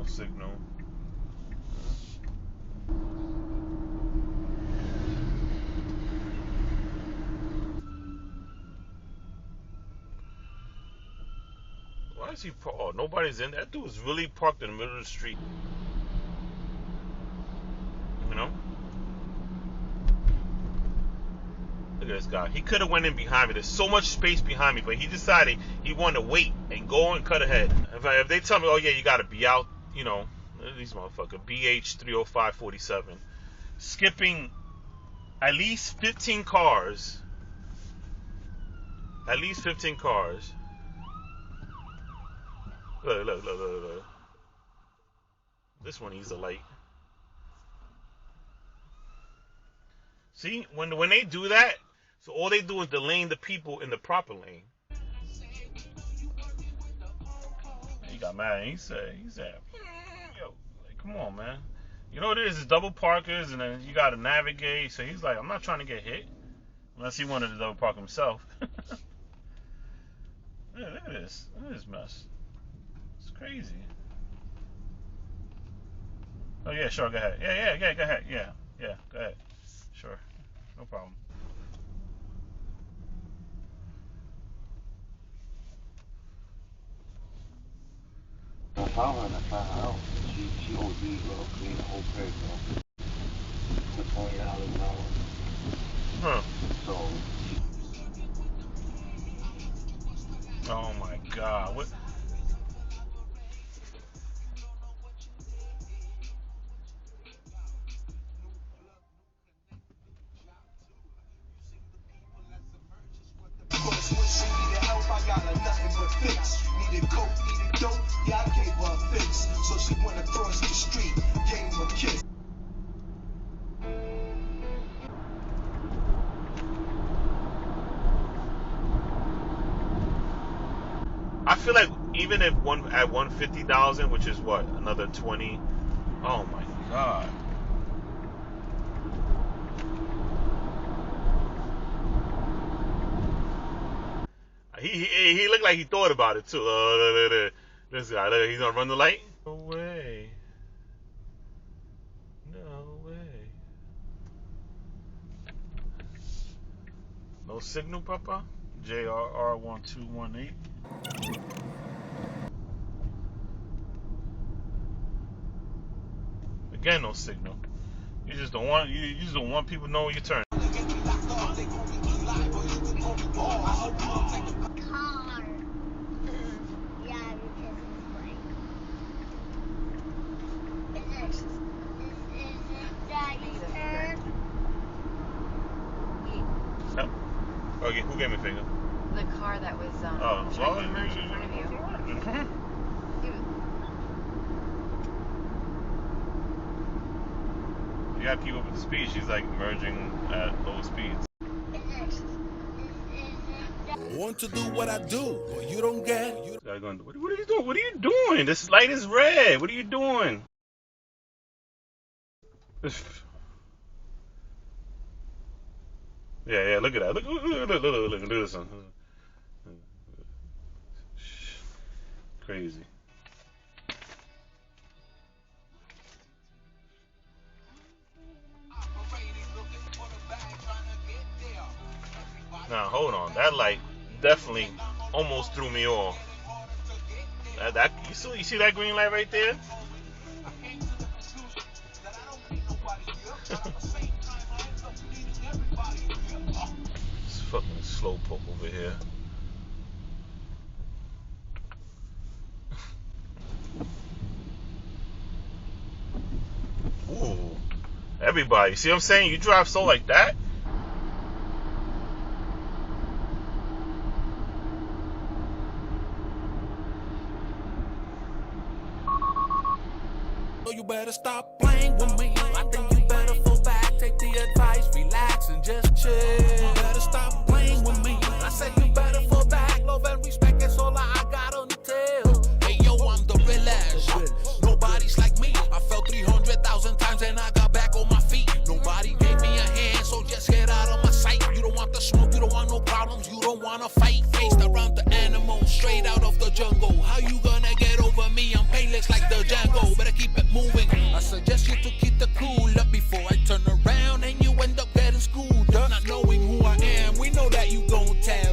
signal. Why is he oh, nobody's in? That dude's really parked in the middle of the street. You know? Look at this guy. He could have went in behind me. There's so much space behind me, but he decided he wanted to wait and go and cut ahead. If they tell me, oh yeah, you gotta be out, you know, these motherfuckers, BH 30547, skipping at least 15 cars. At least 15 cars. Look. This one needs a light. See, when they do that, so all they do is delaying the people in the proper lane. He got mad. He said, yo, like, come on, man. You know what it is? It's double parkers, and then you got to navigate. So he's like, I'm not trying to get hit. Unless he wanted to double park himself. Yeah, look at this. Look at this mess. It's crazy. Oh, yeah, sure, go ahead. Yeah, go ahead. Yeah, go ahead. Sure, no problem. I found her and I found her out. She OD'd, bro. Cleaned the whole crib, bro. For $20 an hour. Huh. So. Oh my God. What? I got her nothing but fix. Needed coke, needed dope, yeah, I gave her a fix. So she went across the street, gave him a kiss. I feel like even if at 150,000, which is what, another 20. Oh my God. He looked like he thought about it too. This guy, look, he's gonna run the light. No way. No way. No signal, Papa. JRR1218. Again, no signal. You just don't want people to know when you turn. Okay, who gave me a finger? The car that was trying to merge in front of you. You gotta keep up with the speed. She's like merging at low speeds. I want to do what I do, but you don't get. What are you doing? What are you doing? This light is red. What are you doing? Yeah, look at that. Look at this one. Crazy. Now, hold on. That light definitely almost threw me off. You see that green light right there? This fucking slowpoke over here. Ooh. Everybody. See what I'm saying? You drive slow like that? You better stop playing with me. I think you better fall back, take the advice, relax and just chill. You better stop playing with me. I said you better fall back, love and respect is all I got on the tail. Hey yo, I'm the realest. Nobody's like me. I fell 300,000 times and I got back on my feet. Nobody gave me a hand, so just get out of my sight. You don't want the smoke, you don't want no problems, you don't wanna fight. Faced around the animals, straight out of the jungle. How you gonna get over me? I'm painless. just like the Django, better keep it moving. I suggest you to keep the cool up before I turn around and you end up getting schooled up. Not knowing who I am, we know that you gon' tell.